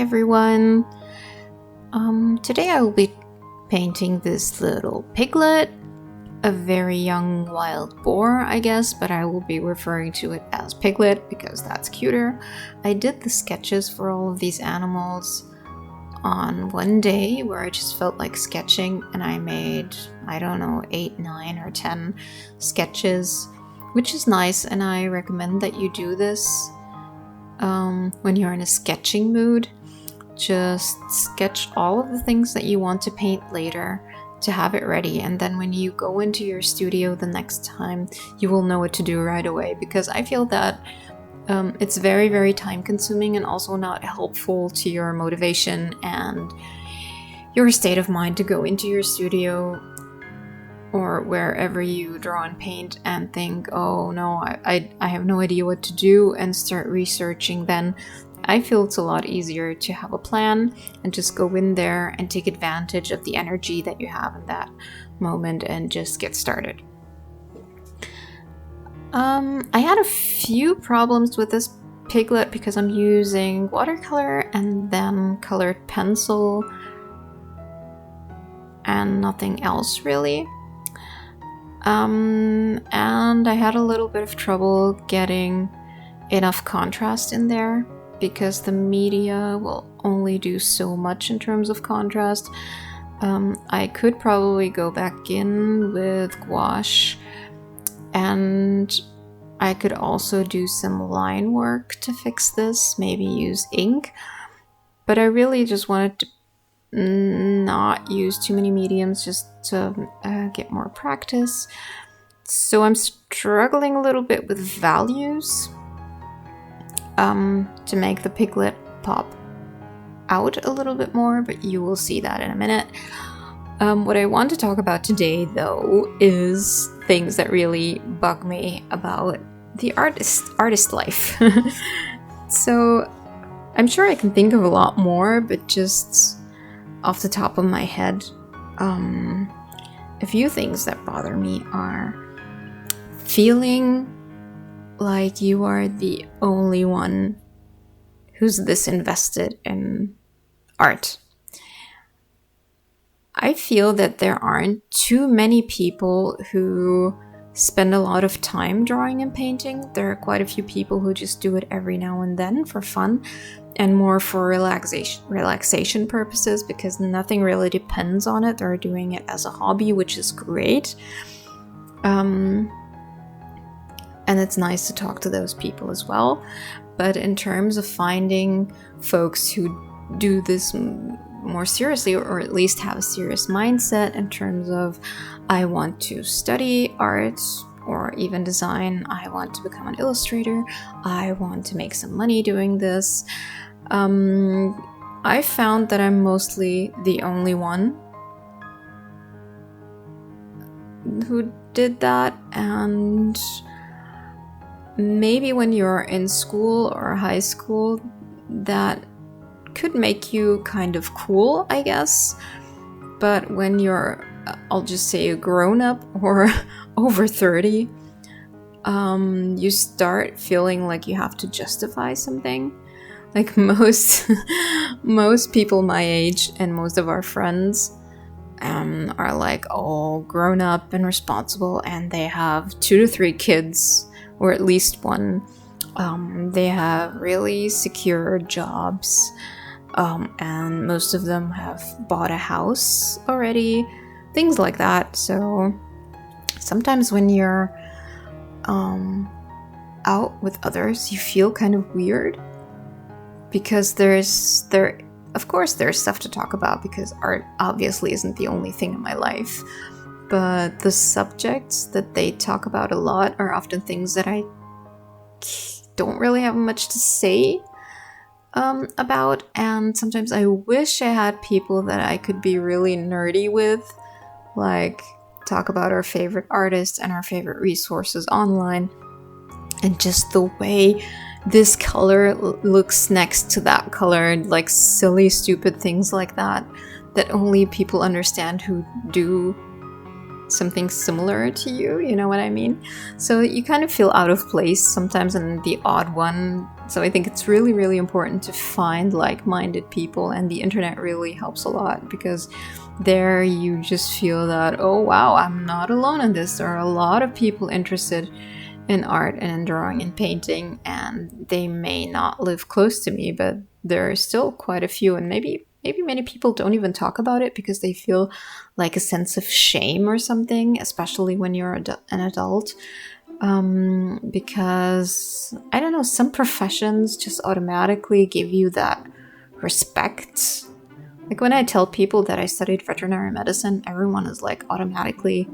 everyone. Today I will be painting this little piglet, a very young wild boar, I guess, but I will be referring to it as piglet because that's cuter. I did the sketches for all of these animals on one day where I just felt like sketching, and I made, 8, 9, or 10 sketches, which is nice, and I recommend that you do this when you're in a sketching mood. Just sketch all of the things that you want to paint later to have it ready, and then when you go into your studio the next time, you will know what to do right away, because I feel that it's very, very time consuming and also not helpful to your motivation and your state of mind to go into your studio or wherever you draw and paint and think, oh no, I have no idea what to do, and start researching. Then I feel it's a lot easier to have a plan and just go in there and take advantage of the energy that you have in that moment and just get started. I had a few problems with this piglet because I'm using watercolor and then colored pencil and nothing else really. And I had a little bit of trouble getting enough contrast in there because the media will only do so much in terms of contrast. I could probably go back in with gouache, and I could also do some line work to fix this, maybe use ink, but I really just wanted to not use too many mediums just to get more practice. So I'm struggling a little bit with values to make the piglet pop out a little bit more, but you will see that in a minute. What I want to talk about today, though, is things that really bug me about the artist life. So I'm sure I can think of a lot more, but just off the top of my head, a few things that bother me are feeling like you are the only one who's this invested in art. I feel that there aren't too many people who spend a lot of time drawing and painting. There are quite a few people who just do it every now and then for fun and more for relaxation purposes, because nothing really depends on it. They're doing it as a hobby, which is great. And it's nice to talk to those people as well. But in terms of finding folks who do this more seriously, or at least have a serious mindset in terms of, I want to study art or even design, I want to become an illustrator, I want to make some money doing this, I found that I'm mostly the only one who did that. And maybe when you're in school or high school, that could make you kind of cool, I guess. But when you're, I'll just say, a grown-up or over 30, you start feeling like you have to justify something. Like most people my age and most of our friends are like all grown up and responsible, and they have 2 to 3 kids, or at least one. They have really secure jobs, and most of them have bought a house already, things like that. So sometimes when you're out with others, you feel kind of weird, because there's stuff to talk about, because art obviously isn't the only thing in my life, but the subjects that they talk about a lot are often things that I don't really have much to say about. And sometimes I wish I had people that I could be really nerdy with, like talk about our favorite artists and our favorite resources online, and just the way this color looks next to that color, like silly, stupid things like that, that only people understand who do something similar to you, you know what I mean? So you kind of feel out of place sometimes and the odd one. So I think it's really, really important to find like-minded people, and the internet really helps a lot, because there you just feel that, oh wow, I'm not alone in this. There are a lot of people interested in art and in drawing and painting, and they may not live close to me, but there are still quite a few, and maybe many people don't even talk about it because they feel like a sense of shame or something, especially when you're an adult. Because I don't know, some professions just automatically give you that respect. Like when I tell people that I studied veterinary medicine, everyone is like automatically,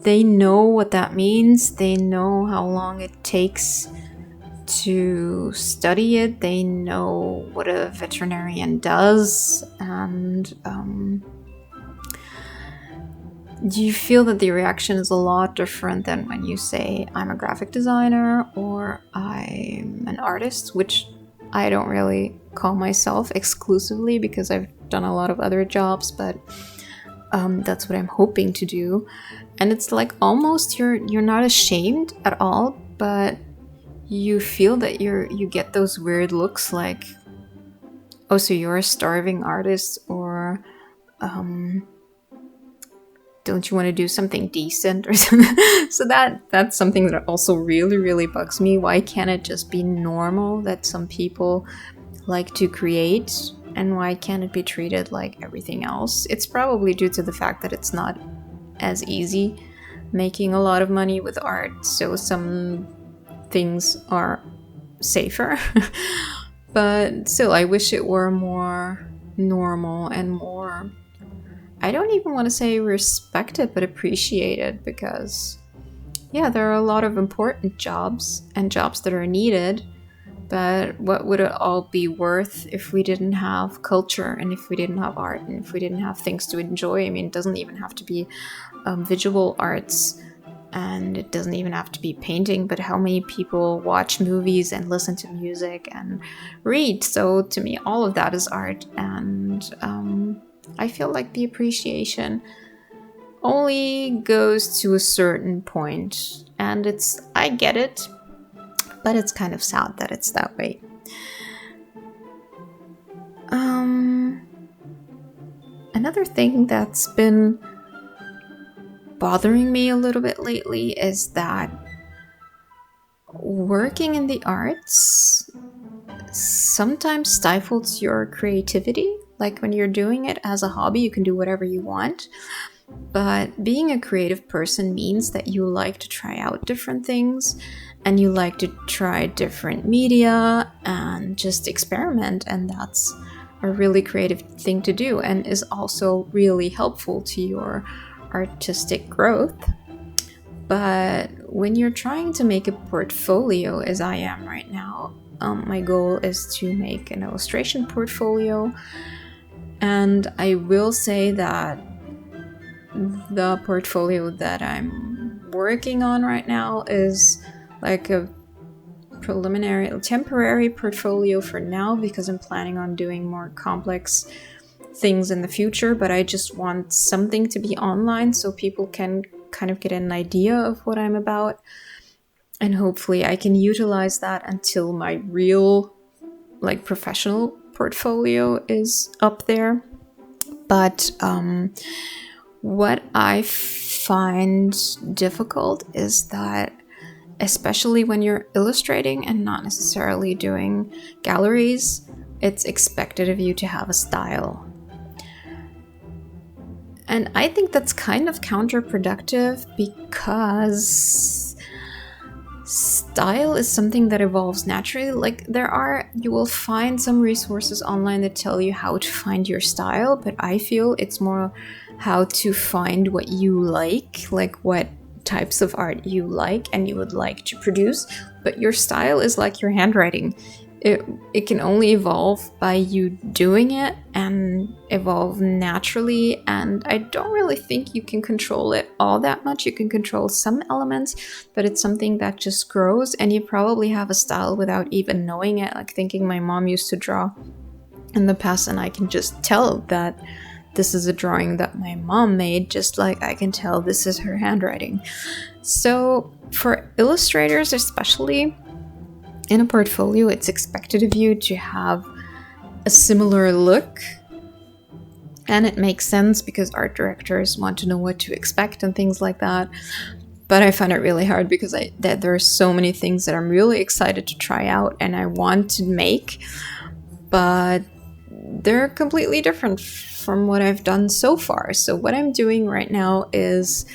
they know what that means. They know how long it takes to study it. They know what a veterinarian does. And do you feel that the reaction is a lot different than when you say I'm a graphic designer or I'm an artist, which I don't really call myself exclusively because I've done a lot of other jobs, but that's what I'm hoping to do. And it's like almost you're not ashamed at all, but you feel that you get those weird looks like, oh, so you're a starving artist, or don't you want to do something decent or something? So that's something that also really, really bugs me. Why can't it just be normal that some people like to create, and why can't it be treated like everything else? It's probably due to the fact that it's not as easy making a lot of money with art, so some things are safer. But still, I wish it were more normal and more, I don't even want to say respected, but appreciated, because yeah, there are a lot of important jobs and jobs that are needed, but what would it all be worth if we didn't have culture, and if we didn't have art, and if we didn't have things to enjoy? I mean, it doesn't even have to be visual arts, and it doesn't even have to be painting, but how many people watch movies and listen to music and read? So to me, all of that is art, and I feel like the appreciation only goes to a certain point, and I get it, but it's kind of sad that it's that way. Another thing that's been bothering me a little bit lately is that working in the arts sometimes stifles your creativity. Like when you're doing it as a hobby, you can do whatever you want. But being a creative person means that you like to try out different things, and you like to try different media and just experiment. And that's a really creative thing to do, and is also really helpful to your artistic growth. But when you're trying to make a portfolio, as I am right now, my goal is to make an illustration portfolio. And I will say that the portfolio that I'm working on right now is like a temporary portfolio for now, because I'm planning on doing more complex things in the future. But I just want something to be online so people can kind of get an idea of what I'm about, and hopefully I can utilize that until my real, like, professional portfolio is up there. But what I find difficult is that, especially when you're illustrating and not necessarily doing galleries, it's expected of you to have a style. And I think that's kind of counterproductive, because style is something that evolves naturally. Like you will find some resources online that tell you how to find your style, but I feel it's more how to find what you like what types of art you like and you would like to produce. But your style is like your handwriting. It can only evolve by you doing it and evolve naturally, and I don't really think you can control it all that much. You can control some elements, but it's something that just grows, and you probably have a style without even knowing it. Like thinking my mom used to draw in the past, and I can just tell that this is a drawing that my mom made, just like I can tell this is her handwriting. So for illustrators especially, in a portfolio, it's expected of you to have a similar look. And it makes sense because art directors want to know what to expect and things like that. But I find it really hard because there are so many things that I'm really excited to try out and I want to make, but they're completely different from what I've done so far. So what I'm doing right now is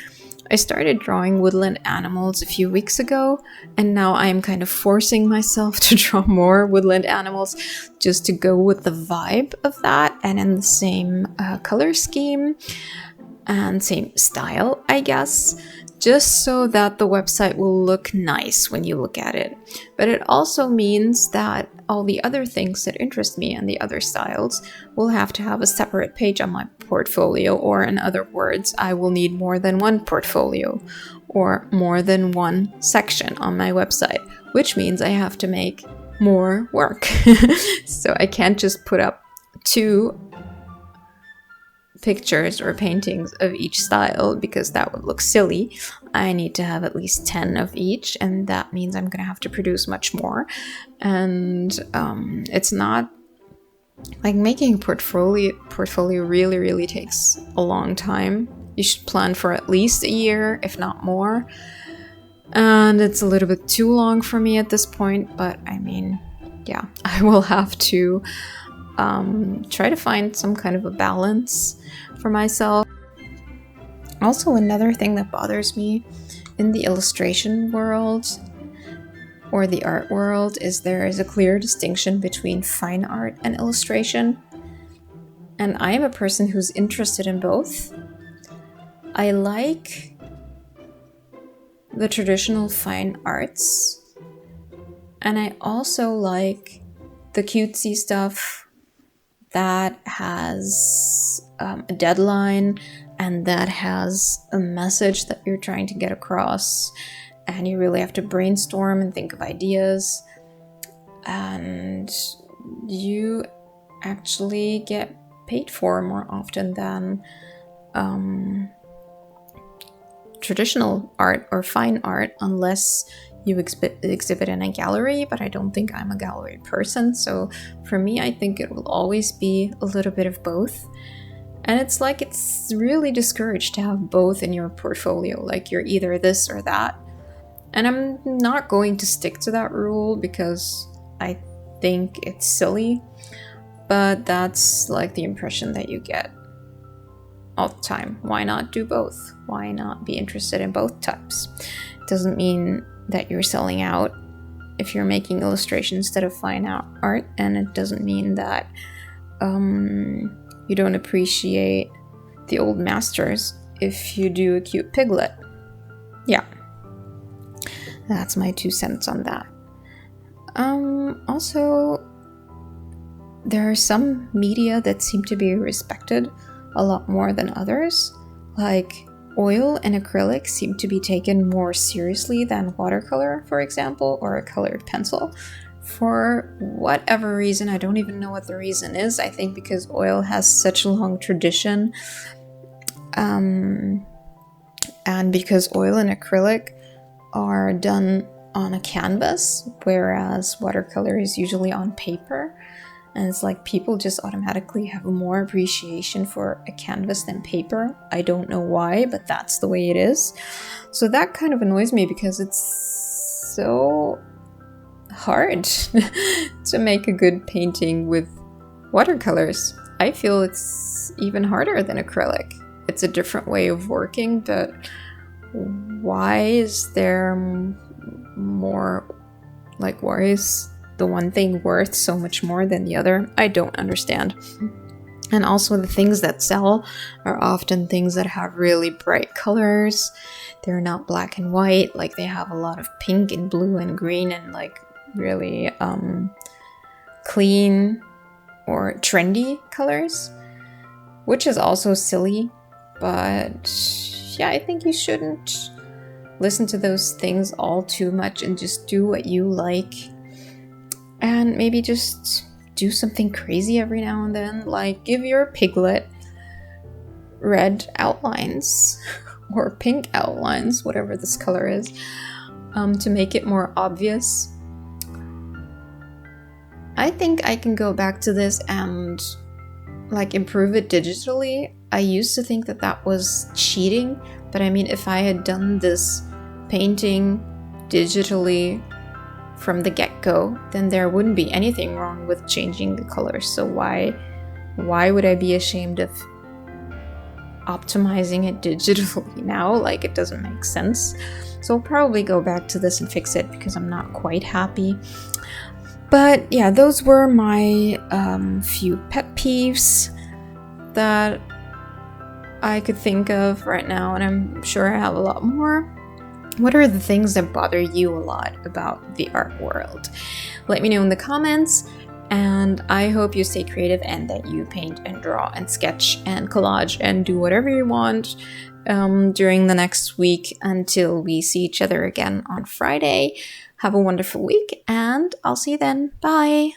I started drawing woodland animals a few weeks ago, and now I'm kind of forcing myself to draw more woodland animals just to go with the vibe of that and in the same color scheme and same style, I guess, just so that the website will look nice when you look at it. But it also means that all the other things that interest me and the other styles will have to have a separate page on my portfolio, or in other words, I will need more than one portfolio or more than one section on my website, which means I have to make more work. So I can't just put up 2 pictures or paintings of each style because that would look silly. I need to have at least 10 of each, and that means I'm gonna have to produce much more. And it's not like making a portfolio really takes a long time. You should plan for at least a year, if not more. And it's a little bit too long for me at this point, but I mean, yeah, I will have to try to find some kind of a balance for myself. Also, another thing that bothers me in the illustration world or the art world is there is a clear distinction between fine art and illustration. And I am a person who's interested in both. I like the traditional fine arts, and I also like the cutesy stuff that has a deadline and that has a message that you're trying to get across, and you really have to brainstorm and think of ideas, and you actually get paid for more often than traditional art or fine art, unless you exhibit in a gallery, but I don't think I'm a gallery person. So for me, I think it will always be a little bit of both. And it's like it's really discouraged to have both in your portfolio, like you're either this or that. And I'm not going to stick to that rule because I think it's silly, but that's like the impression that you get all the time. Why not do both? Why not be interested in both types? It doesn't mean that you're selling out if you're making illustration instead of fine art, and it doesn't mean that you don't appreciate the old masters if you do a cute piglet. Yeah, that's my 2 cents on that. Also, there are some media that seem to be respected a lot more than others. Like oil and acrylic seem to be taken more seriously than watercolor, for example, or a colored pencil. For whatever reason, I don't even know what the reason is. I think because oil has such a long tradition, and because oil and acrylic are done on a canvas, whereas watercolor is usually on paper. And it's like people just automatically have more appreciation for a canvas than paper. I don't know why, but that's the way it is. So that kind of annoys me because it's so hard to make a good painting with watercolors. I feel it's even harder than acrylic. It's a different way of working, but why is there more, like, why is the one thing worth so much more than the other? I don't understand. And also the things that sell are often things that have really bright colors. They're not black and white, like they have a lot of pink and blue and green and like really clean or trendy colors, which is also silly. But yeah, I think you shouldn't listen to those things all too much and just do what you like. And maybe just do something crazy every now and then, like give your piglet red outlines or pink outlines, whatever this color is, to make it more obvious. I think I can go back to this and like improve it digitally. I used to think that that was cheating, but I mean, if I had done this painting digitally from the get-go, then there wouldn't be anything wrong with changing the colors. So why would I be ashamed of optimizing it digitally now? Like, it doesn't make sense. So I'll probably go back to this and fix it because I'm not quite happy. But yeah, those were my few pet peeves that I could think of right now, and I'm sure I have a lot more. What are the things that bother you a lot about the art world? Let me know in the comments, and I hope you stay creative and that you paint and draw and sketch and collage and do whatever you want during the next week until we see each other again on Friday. Have a wonderful week, and I'll see you then. Bye!